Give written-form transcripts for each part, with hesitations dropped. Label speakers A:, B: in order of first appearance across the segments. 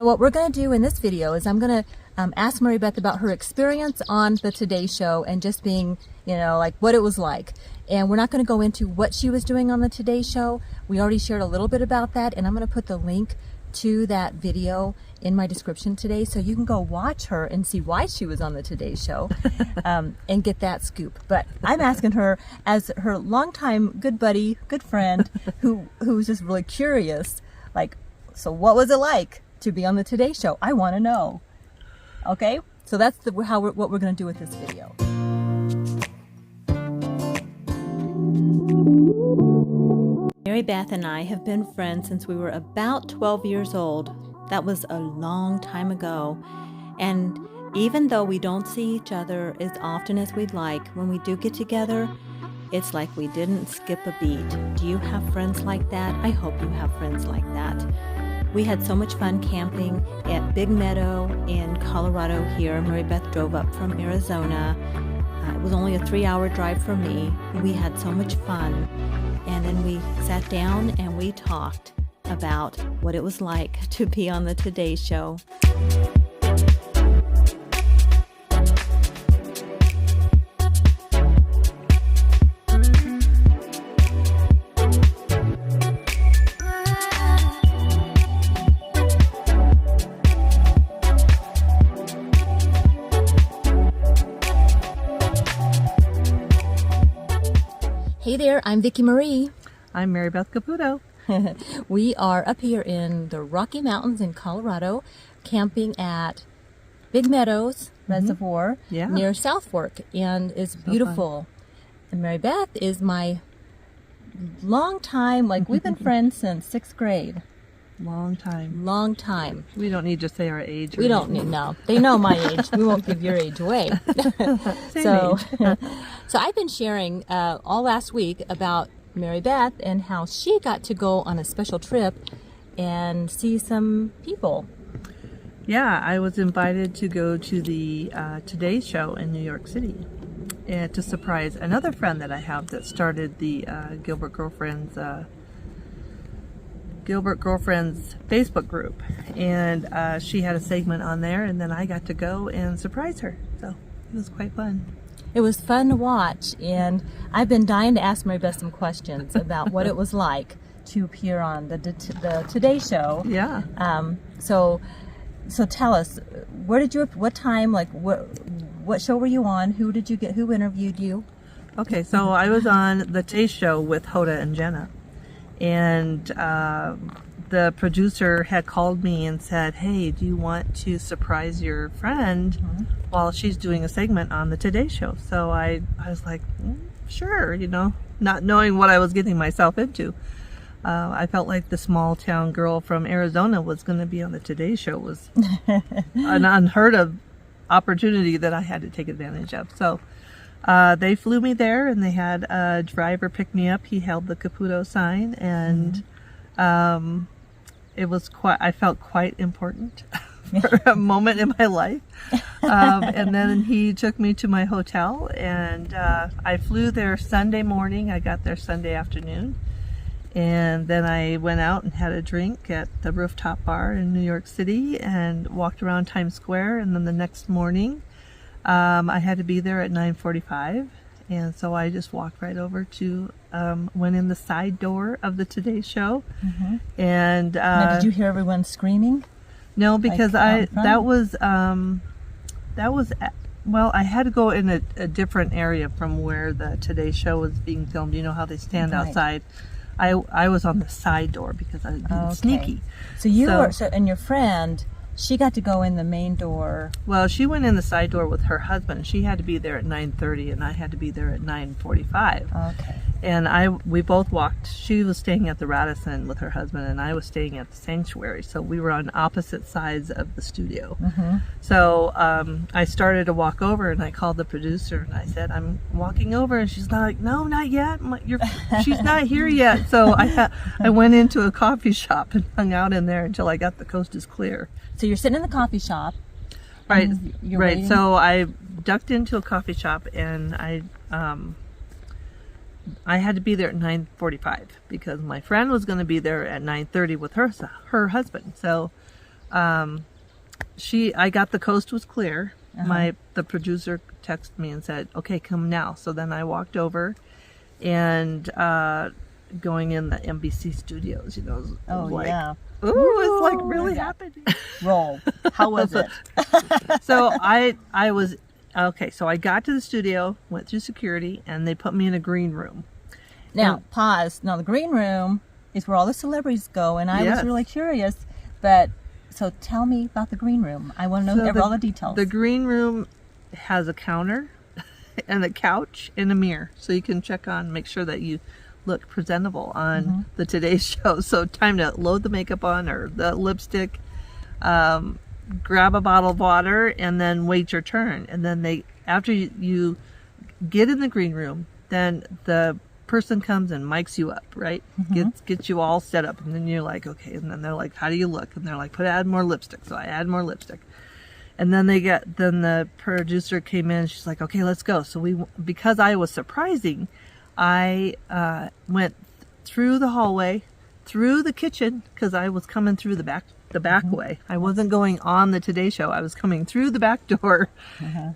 A: What we're going to do in this video is I'm going to ask Mary Beth about her experience on the Today Show and just being, like what it was like. And we're not going to go into what she was doing on the Today Show. We already shared a little bit about that, and I'm going to put the link to that video in my description today so you can go watch her and see why she was on the Today Show and get that scoop. But I'm asking her as her longtime good buddy, good friend, who's just really curious, like, so what was it like to be on the Today Show? I want to know. Okay, so that's what we're going to do with this video. Mary Beth and I have been friends since we were about 12 years old. That was a long time ago. And even though we don't see each other as often as we'd like, when we do get together, it's like we didn't skip a beat. Do you have friends like that? I hope you have friends like that. We had so much fun camping at Big Meadow in Colorado here. Mary Beth drove up from Arizona. It was only a 3-hour drive for me. We had so much fun. And then we sat down and we talked about what it was like to be on the Today Show. Hey there, I'm Vicki Marie.
B: I'm Mary Beth Caputo.
A: We are up here in the Rocky Mountains in Colorado, camping at Big Meadows Reservoir near South Fork, and it's beautiful. And Mary Beth is my long time, we've been friends since 6th grade.
B: Long time.
A: Long time.
B: We don't need to say our age.
A: We don't need, no. They know my age. We won't give your age away.
B: Same age.
A: So I've been sharing all last week about Mary Beth and how she got to go on a special trip and see some people.
B: Yeah, I was invited to go to the Today Show in New York City and to surprise another friend that I have that started the Gilbert Girlfriends Facebook group, and she had a segment on there, and then I got to go and surprise her, so it was quite fun.
A: It was fun to watch, and I've been dying to ask Mary Beth some questions about what it was like to appear on the Today Show.
B: Yeah.
A: So tell us, what time, what show were you on? Who interviewed you?
B: Okay, so I was on the Today Show with Hoda and Jenna. And the producer had called me and said, hey, do you want to surprise your friend while she's doing a segment on the Today Show? So I was like, sure, not knowing what I was getting myself into. I felt like the small town girl from Arizona was going to be on the Today Show. Was an unheard of opportunity that I had to take advantage of. So they flew me there, and they had a driver pick me up. He held the Caputo sign, and it was I felt quite important for a moment in my life. And then he took me to my hotel, and I flew there Sunday morning. I got there Sunday afternoon, and then I went out and had a drink at the rooftop bar in New York City and walked around Times Square. And then the next morning, I had to be there at 9:45, and so I just walked right over to, went in the side door of the Today Show, and
A: now, did you hear everyone screaming?
B: No, because I had to go in a different area from where the Today Show was being filmed. You know how they stand outside. I was on the side door because I was being sneaky.
A: So and your friend, she got to go in the main door.
B: Well, she went in the side door with her husband. She had to be there at 9:30, and I had to be there at 9:45.
A: Okay.
B: And we both walked. She was staying at the Radisson with her husband, and I was staying at the Sanctuary. So we were on opposite sides of the studio. So I started to walk over, and I called the producer, and I said, "I'm walking over," and she's like, "No, not yet. She's not here yet." So I went into a coffee shop and hung out in there until I got the coast is clear.
A: So you're sitting in the coffee shop.
B: Right.
A: You're
B: right.
A: waiting?
B: So I ducked into a coffee shop, and I had to be there at 9:45 because my friend was going to be there at 9:30 with her husband. So I got the coast was clear. The producer texted me and said, okay, come now. So then I walked over and going in the NBC studios, you know.
A: Yeah.
B: Ooh, it's like really happening.
A: Roll. How was it?
B: So I was, okay, so I got to the studio, went through security, and they put me in a green room.
A: Now, pause. Now, the green room is where all the celebrities go, and I was really curious, but so tell me about the green room. I want to know all the details.
B: The green room has a counter and a couch and a mirror, so you can check on, make sure that you look presentable on the Today Show. So time to load the makeup on or the lipstick, grab a bottle of water, and then wait your turn. And then after you get in the green room, then the person comes and mics you up, right? Gets you all set up, and then you're like, okay. And then they're like, how do you look? And they're like, add more lipstick. So I add more lipstick. And then then the producer came in. She's like, okay, let's go. So because I was surprising, I went through the hallway, through the kitchen, because I was coming through the back way. I wasn't going on the Today Show. I was coming through the back door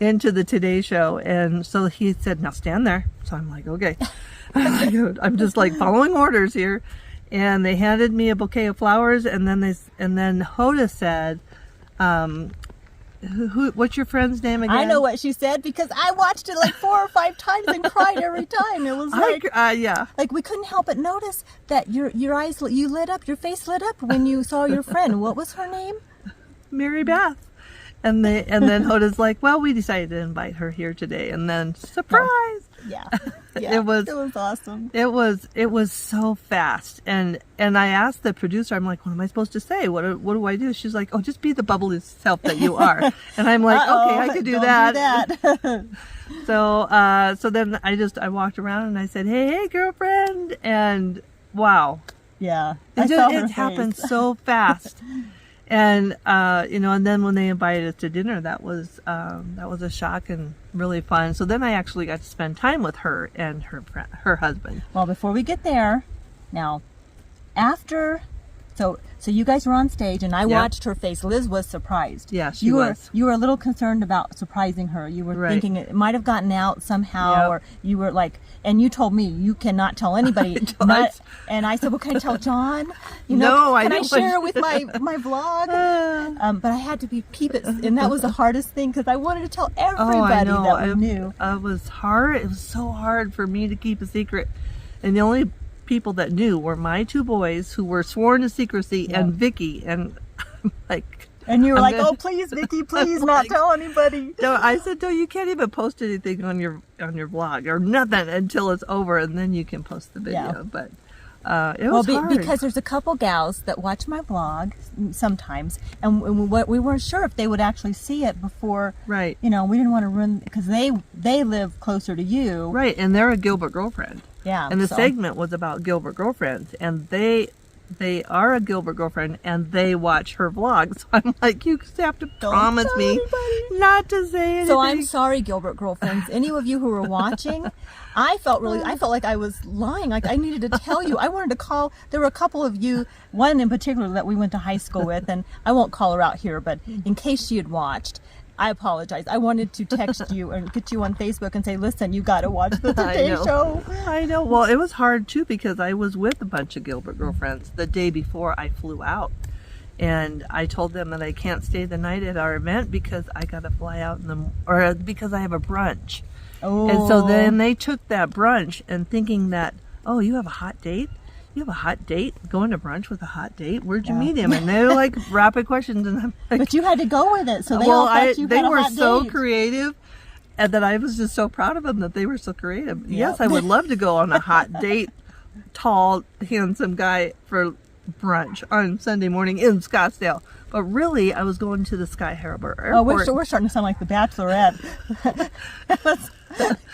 B: into the Today Show. And so he said, now stand there. So I'm like, okay. I'm just like following orders here. And they handed me a bouquet of flowers, and then Hoda said, what's your friend's name again?
A: I know what she said because I watched it like 4 or 5 times and cried every time. It was like, like we couldn't help but notice that your eyes, you lit up, your face lit up when you saw your friend. What was her name?
B: Mary Beth. And then Hoda's like, well, we decided to invite her here today, and then surprise.
A: Yeah.
B: It was
A: awesome.
B: It was so fast, and I asked the producer, I'm like, what am I supposed to say? What do I do? She's like, oh, just be the bubbly self that you are. And I'm like, okay, I could do that. So then I walked around and I said, hey girlfriend, and wow, it happened so fast. And and then when they invited us to dinner, that was a shock and really fun. So then I actually got to spend time with her and her husband.
A: Well, before we get there, now, after, so you guys were on stage, and I watched her face. Liz was surprised.
B: Yeah, she was.
A: You were a little concerned about surprising her. You were thinking it might have gotten out somehow, or you were like, and you told me you cannot tell anybody. And I said, well, can I tell John? Can I share it with my vlog? But I had to keep it, and that was the hardest thing because I wanted to tell everybody that we knew.
B: It was hard. It was so hard for me to keep a secret, and the only people that knew were my 2 boys who were sworn to secrecy and Vicky, and I'm like,
A: and you were like, oh please Vicky, please not tell anybody.
B: No, I said, no, you can't even post anything on your blog or nothing until it's over, and then you can post the video. But it was hard.
A: Because there's a couple gals that watch my blog sometimes, and we weren't sure if they would actually see it before. Right. We didn't want to ruin, because they live closer to you.
B: Right, and they're a Gilbert Girlfriend.
A: Yeah.
B: And the segment was about Gilbert Girlfriends, and they are a Gilbert Girlfriend, and they watch her vlog. So I'm like, you just have to promise me not to say anything.
A: So I'm sorry, Gilbert Girlfriends. Any of you who were watching, I felt like I was lying. Like I needed to tell you. I wanted to call. There were a couple of you, one in particular that we went to high school with, and I won't call her out here, but in case she had watched, I apologize. I wanted to text you and get you on Facebook and say, listen, you got to watch the Today Show.
B: I know. Well, it was hard too because I was with a bunch of Gilbert Girlfriends the day before I flew out. And I told them that I can't stay the night at our event because I got to fly out or because I have a brunch. Oh. And so then they took that brunch and thinking that, oh, you have a hot date? You have a hot date? Going to brunch with a hot date? Where'd you meet him? And they were like rapid questions, and I'm like,
A: but you had to go with it, so they all thought you had a hot date. They were
B: so creative, and that I was just so proud of them that they were so creative. Yep. Yes, I would love to go on a hot date, tall, handsome guy for brunch on Sunday morning in Scottsdale. But really, I was going to the Sky Harbor Airport.
A: Oh, we're starting to sound like the Bachelorette.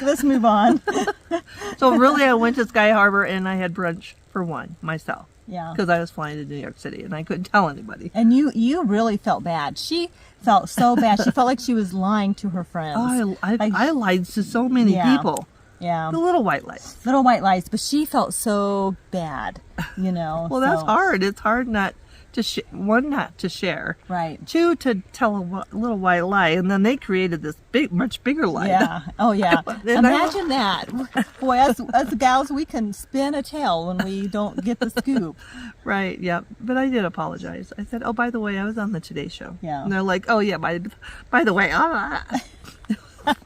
A: Let's move on.
B: So really, I went to Sky Harbor and I had brunch for one myself.
A: Yeah.
B: Because I was flying to New York City and I couldn't tell anybody.
A: And you really felt bad. She felt so bad. She felt like she was lying to her friends.
B: Oh, I lied to so many people.
A: Yeah.
B: The little white lies.
A: But she felt so bad,
B: Well, that's hard. It's hard not one, not to share.
A: Right.
B: Two, to tell a little white lie, and then they created this much bigger lie.
A: Yeah. Oh, yeah. Imagine that. Boy, us gals, we can spin a tale when we don't get the scoop.
B: Right. Yeah. But I did apologize. I said, "Oh, by the way, I was on the Today Show."
A: Yeah.
B: And they're like, "Oh, yeah. By the way,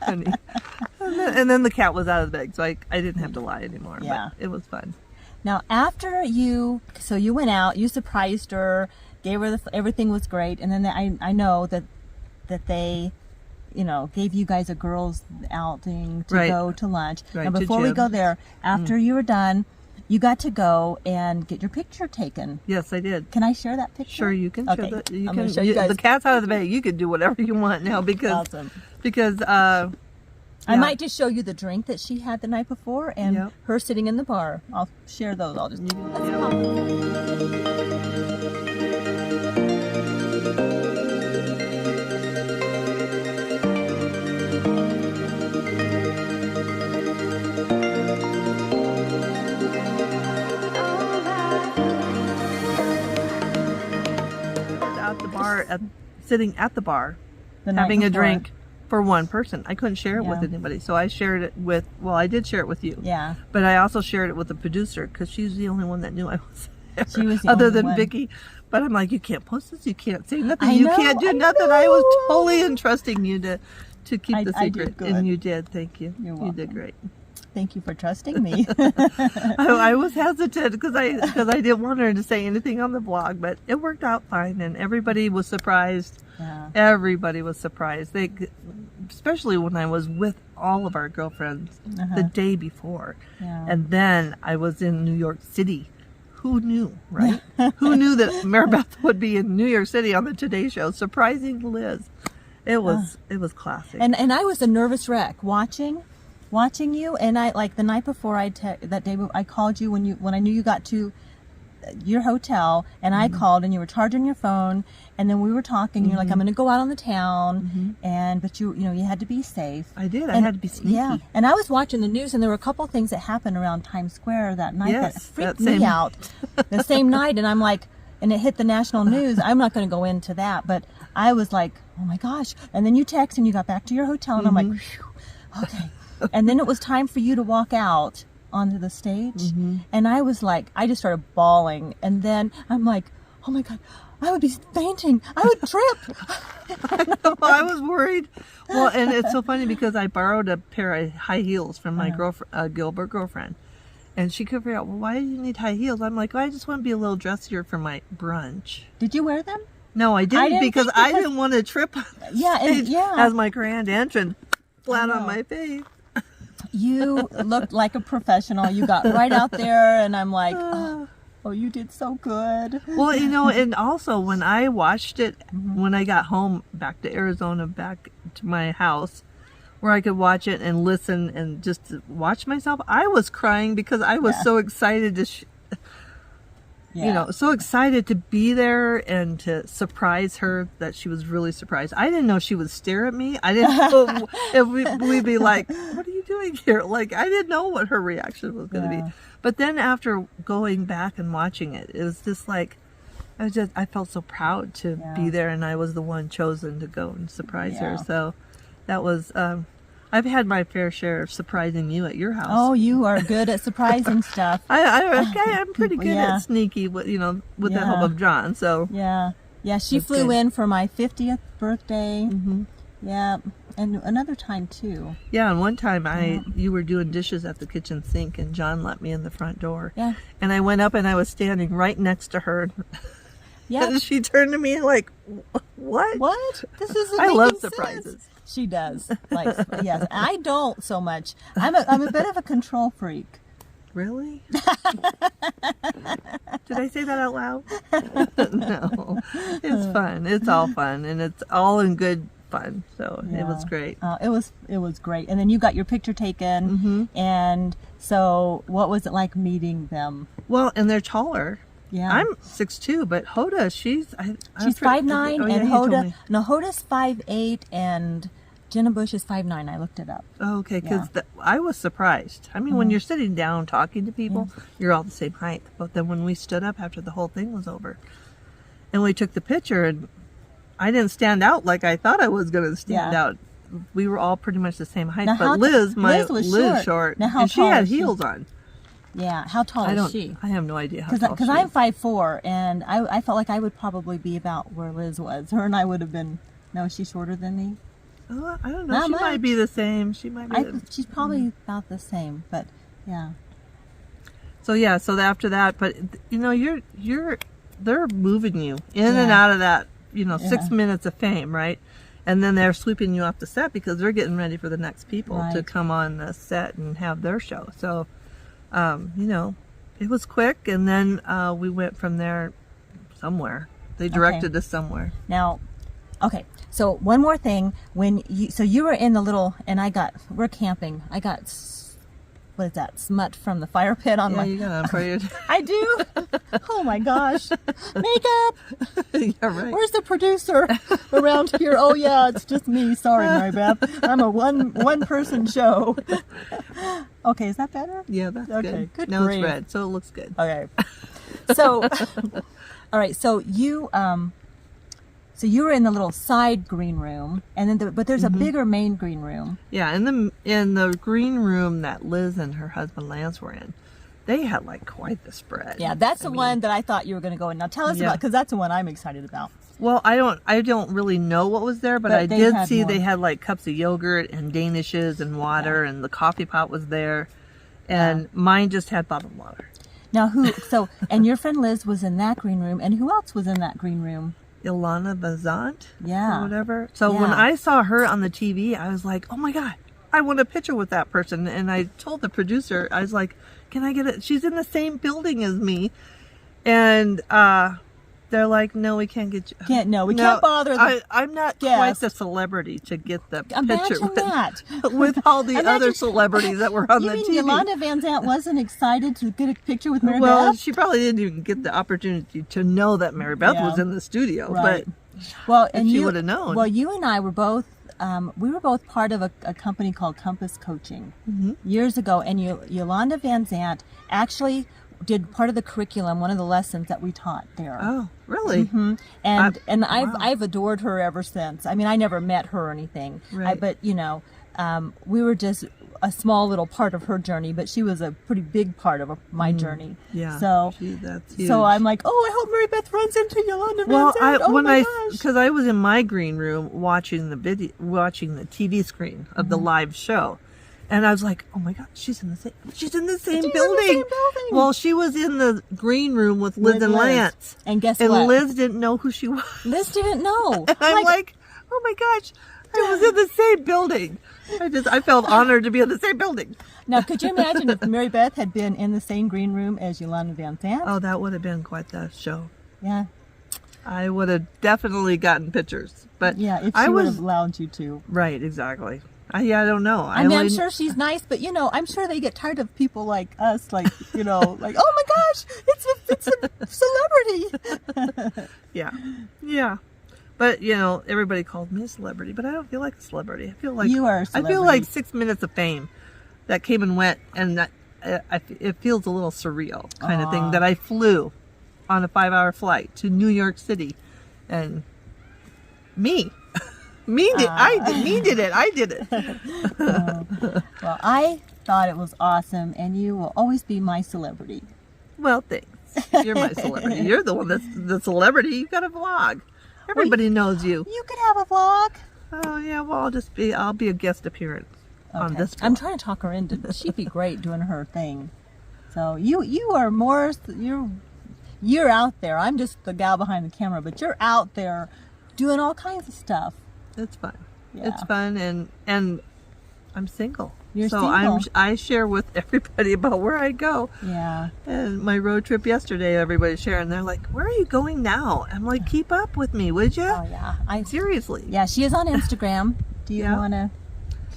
B: funny." And then the cat was out of the bag, so I didn't have to lie anymore.
A: Yeah.
B: But it was fun.
A: Now, after you went out, you surprised her, gave her everything was great, and then I know that they, gave you guys a girls' outing to go to lunch.
B: Right,
A: now, before we go there, after you were done, you got to go and get your picture taken.
B: Yes, I did.
A: Can I share that picture?
B: Sure, you can.
A: Okay.
B: I'm going to show you guys. The cat's out of the bag. You can do whatever you want now because
A: I might just show you the drink that she had the night before and her sitting in the bar. I'll share those. I'll just
B: at the bar, sitting at the bar, having a drink. For one person. I couldn't share it with anybody. So I shared it with, I did share it with you.
A: Yeah.
B: But I also shared it with the producer because she's the only one that knew I was there.
A: She was the
B: other
A: only
B: than
A: one.
B: Vicky. But I'm like, you can't post this. You can't say nothing. You can't do nothing. I was totally entrusting you to keep the secret.
A: I did good.
B: And you did. Thank you.
A: You're welcome.
B: You did great.
A: Thank you for trusting me.
B: I was hesitant because I didn't want her to say anything on the blog, but it worked out fine, and everybody was surprised.
A: Yeah.
B: Everybody was surprised. Especially when I was with all of our girlfriends the day before, and then I was in New York City. Who knew, right? Who knew that Mary Beth would be in New York City on the Today Show, surprising Liz. It was classic.
A: And I was a nervous wreck watching you, and I the night before that day I called you when I knew you got to your hotel, and I called and you were charging your phone, and then we were talking. You're like, I'm going to go out on the town, but you had to be safe.
B: I did. I had to be sneaky.
A: Yeah, and I was watching the news, and there were a couple things that happened around Times Square that night that freaked me out. The same night, and I'm like, and it hit the national news. I'm not going to go into that, but I was like, oh my gosh! And then you text, and you got back to your hotel, and I'm like, phew, okay. And then it was time for you to walk out onto the stage, and I was like, I just started bawling, and then I'm like, oh my god, I would be fainting, I would trip.
B: I know, I was worried. Well, and it's so funny because I borrowed a pair of high heels from my girlfriend, Gilbert Girlfriend, and she could figure out, well, why do you need high heels? I'm like, well, I just want to be a little dressier for my brunch.
A: Did you wear them?
B: No, I didn't, because I didn't want to trip on stage as my grand entrance flat on my face.
A: You looked like a professional. You got right out there, and I'm like, oh, you did so good.
B: Well, and also when I watched it, when I got home back to Arizona, back to my house, where I could watch it and listen and just watch myself, I was crying because I was so excited to so excited to be there and to surprise her that she was really surprised. I didn't know she would stare at me. I didn't know if we'd be like, what are you doing here? Like, I didn't know what her reaction was going to be. But then after going back and watching it, it was just like, I felt so proud to be there, and I was the one chosen to go and surprise her. So that was, I've had my fair share of surprising you at your house.
A: Oh, you are good at surprising stuff.
B: I'm pretty good at sneaky, with the help of John. So
A: she flew in for my 50th birthday. Yeah, and another time too.
B: Yeah, and one time you were doing dishes at the kitchen sink, and John let me in the front door. Yeah, and I went up and I was standing right next to her. Yeah, and she turned to me like, "What?
A: What? This is
B: I love surprises."
A: Sense. She does. Yes, I don't so much. I'm a bit of a control freak.
B: Really? Did I say that out loud? No. It's fun. It's all fun, and it's all in good fun. So it was great.
A: It was great. And then you got your picture taken. And so, what was it like meeting them?
B: Well, and they're taller.
A: Yeah,
B: I'm 6'2", but Hoda, she's
A: 5'9", and Hoda's 5'8", and Jenna Bush is 5'9". I looked it up.
B: Oh, okay, because I was surprised. I mean, when you're sitting down talking to people, you're all the same height. But then when we stood up after the whole thing was over, And we took the picture, and I didn't stand out like I thought I was going to stand out. We were all pretty much the same height,
A: Now,
B: but Liz was short,
A: Now, how
B: and she
A: tall
B: had
A: is she?
B: heels on.
A: Yeah, how tall is she?
B: I have no idea how tall
A: Because
B: she
A: I'm
B: is.
A: 5'4", and I felt like I would probably be about where Liz was. Her and I would have been. No, is she shorter than me?
B: Oh, I don't know.
A: Not
B: She
A: much.
B: might be the same. She might be.
A: She's probably about the same, but yeah.
B: So yeah. So after that, but you know, they're moving you in and out of that. 6 minutes of fame, right? And then they're sweeping you off the set because they're getting ready for the next people to come on the set and have their show. So, it was quick, and then we went from there somewhere. They directed us somewhere.
A: Now, okay. So one more thing, you were in the little, and we're camping. I got, what is that, smut from the fire pit on my.
B: Yeah, you got on for your.
A: I do. Oh my gosh, makeup.
B: Yeah, right.
A: Where's the producer around here? Oh yeah, it's just me. Sorry, Mary Beth. I'm a one person show. Okay, is that better?
B: Yeah, that's
A: okay. Good.
B: Now
A: grief.
B: it's red, so it looks good.
A: Okay. So, all right. So you were in the little side green room, and then but there's a bigger main green room.
B: Yeah, in the green room that Liz and her husband Lance were in, they had like quite the spread.
A: Yeah, that's the one that I thought you were going to go in. Now tell us about, because that's the one I'm excited about.
B: Well, I don't really know what was there, but I did see they had like cups of yogurt and danishes and water, and the coffee pot was there, and mine just had bottled water.
A: Now and your friend Liz was in that green room, and who else was in that green room?
B: Ilana Bazant,
A: or
B: whatever. So when I saw her on the TV, I was like, oh my God, I want a picture with that person. And I told the producer, I was like, can I get it? She's in the same building as me. And they're like, no, we can't get you.
A: We can't bother them.
B: I'm not quite the celebrity to get the picture with all the other celebrities that were on the TV.
A: Yolanda Van Zant wasn't excited to get a picture with Mary Beth?
B: Well, she probably didn't even get the opportunity to know that Mary Beth was in the studio.
A: Right.
B: But if she would have known.
A: Well, you and I were both, we were both part of a company called Compass Coaching years ago. And Yolanda Van Zant actually did part of the curriculum, one of the lessons that we taught there.
B: Oh, really?
A: Mm-hmm. And I've adored her ever since. I mean, I never met her or anything,
B: right.
A: But we were just a small little part of her journey, but she was a pretty big part of my journey.
B: Yeah.
A: So
B: that's huge.
A: So I'm like, oh, I hope Mary Beth runs into Yolanda Van Zant.
B: Because I was in my green room watching the TV screen of the live show. And I was like, oh my God, she's in the same building. Well, she was in the green room with Liz and Lance.
A: And guess what?
B: And Liz didn't know who she was.
A: Liz didn't know.
B: And I'm like, oh my gosh, I was in the same building. I felt honored to be in the same building.
A: Now, could you imagine if Mary Beth had been in the same green room as Yolanda Van Zant?
B: Oh, that would have been quite the show.
A: Yeah.
B: I would have definitely gotten pictures. But
A: yeah, if she would have allowed you to.
B: Right, exactly. I don't know.
A: I'm sure she's nice, but I'm sure they get tired of people like us, like oh my gosh, it's a celebrity. Yeah. But everybody called me a celebrity, but I don't feel like a celebrity. I feel like you are a celebrity.
B: I feel like 6 minutes of fame that came and went, and that it feels a little surreal kind of thing that I flew on a 5-hour flight to New York City, and I did it.
A: Well, I thought it was awesome, and you will always be my celebrity.
B: Well, thanks. You're my celebrity. You're the one that's the celebrity. You got a vlog. Everybody knows you.
A: You could have a vlog.
B: Oh yeah. Well, I'll be a guest appearance on this vlog.
A: I'm trying to talk her into. She'd be great doing her thing. So you are more. You're out there. I'm just the gal behind the camera, but you're out there doing all kinds of stuff.
B: It's fun.
A: Yeah.
B: It's fun, and I'm single.
A: You're
B: so
A: single.
B: I share with everybody about where I go.
A: Yeah.
B: And my road trip yesterday, everybody's sharing. They're like, "Where are you going now?" I'm like, "Keep up with me, would you?"
A: Oh yeah.
B: Seriously.
A: Yeah, she is on Instagram. Do you want to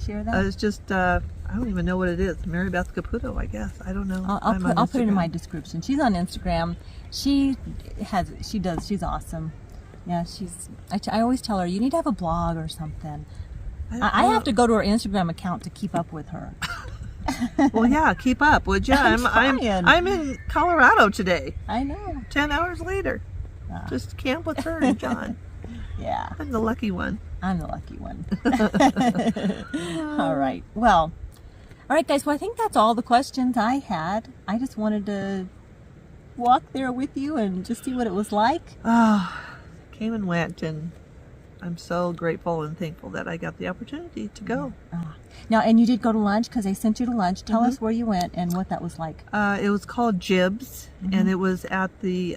A: share that?
B: It's just I don't even know what it is. Mary Beth Caputo, I guess. I don't know.
A: I'll put it in my description. She's on Instagram. She's awesome. Yeah, I always tell her, you need to have a blog or something. I have to go to her Instagram account to keep up with her.
B: Well, yeah, keep up, would you? I'm in Colorado today.
A: I know.
B: 10 hours later. Just camp with her and John.
A: Yeah.
B: I'm the lucky one.
A: I'm the lucky one. All right. Well, all right, guys. Well, I think that's all the questions I had. I just wanted to walk there with you and just see what it was like.
B: Oh, came and went, and I'm so grateful and thankful that I got the opportunity to go.
A: Now, and you did go to lunch because they sent you to lunch. Tell us where you went and what that was like.
B: It was called Jibs, and it was at the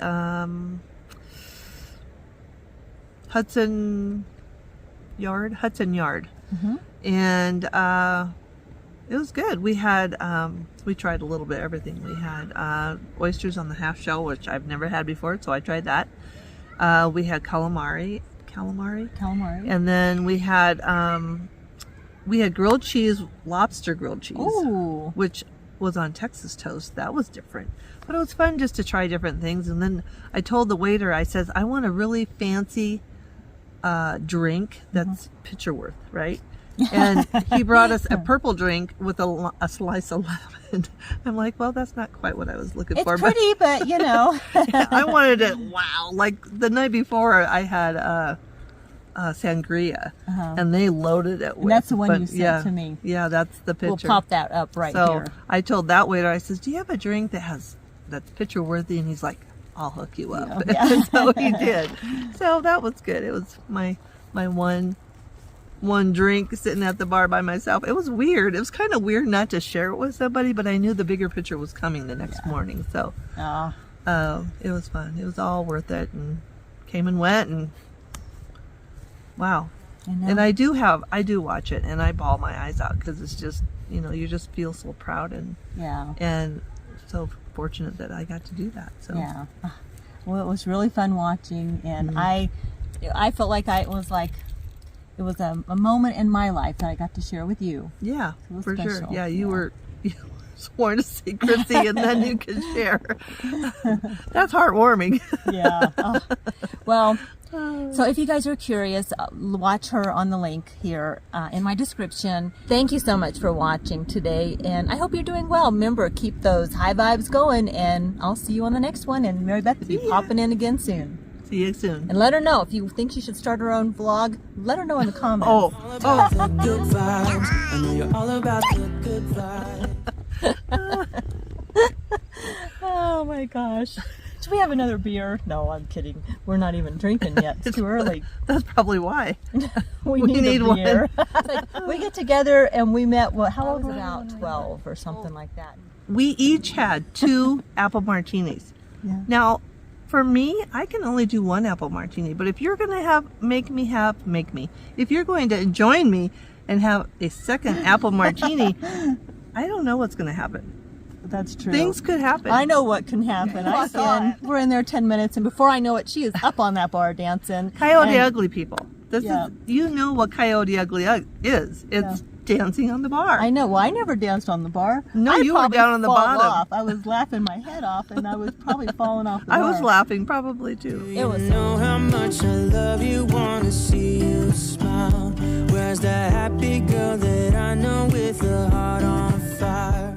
B: Hudson Yard, and it was good. We had we tried a little bit of everything. We had oysters on the half shell, which I've never had before, so I tried that. We had calamari, and then we had grilled cheese, lobster grilled cheese,
A: Ooh.
B: which was on Texas toast. That was different, but it was fun just to try different things. And then I told the waiter, I says, I want a really fancy drink that's picture worth, right? And he brought us a purple drink with a slice of lemon. I'm like, well, that's not quite what I was looking for.
A: It's pretty, but you know.
B: Yeah, I wanted it, wow. Like the night before, I had sangria, and they loaded it with.
A: And that's the one you sent to me.
B: Yeah, that's the picture.
A: We'll pop that up right here.
B: So I told that waiter, I says, do you have a drink that's picture worthy? And he's like, I'll hook you up.
A: Yeah.
B: And so he did. So that was good. It was my one drink sitting at the bar by myself. It was weird. It was kind of weird not to share it with somebody, but I knew the bigger picture was coming the next morning. So it was fun. It was all worth it, and came and went, and wow. And I do watch it, and I bawl my eyes out because it's just, you just feel so proud and so fortunate that I got to do that. So
A: yeah. Well, it was really fun watching, and I felt like it was a moment in my life that I got to share with you.
B: Yeah, for
A: special.
B: sure. Yeah, you were sworn to secrecy, and then you could share. That's heartwarming.
A: Yeah. Well, so if you guys are curious, watch her on the link here in my description. Thank you so much for watching today, and I hope you're doing well. Remember, keep those high vibes going, and I'll see you on the next one. And Mary Beth will be popping in again soon.
B: See you soon.
A: And let her know if you think she should start her own vlog. Let her know in the comments.
B: Oh.
C: The good vibes. I know you're all about the good vibes.
A: Oh my gosh. Should we have another beer? No, I'm kidding. We're not even drinking yet. It's too early.
B: That's probably why.
A: we need a beer. We get together and we met, how old was it? About 12 or something like that.
B: We each had 2 apple martinis.
A: Yeah.
B: Now, for me, I can only do 1 apple martini, but if you're going to make me. If you're going to join me and have a second apple martini, I don't know what's going to happen.
A: That's true.
B: Things could happen.
A: I know what can happen. We're in there 10 minutes, and before I know it, she is up on that bar dancing.
B: Coyote Ugly people. This
A: Yeah.
B: is, what Coyote Ugly is. It's dancing on the bar.
A: I know. Well, I never danced on the bar.
B: No,
A: I'd
B: you were
A: probably
B: down on the
A: fall
B: bottom.
A: Off. I was laughing my head off, and I was probably falling off the bar.
B: I was laughing probably too.
A: It was
C: You know how much I love you, wanna see you smile. Where's that happy girl that I know with a heart on fire?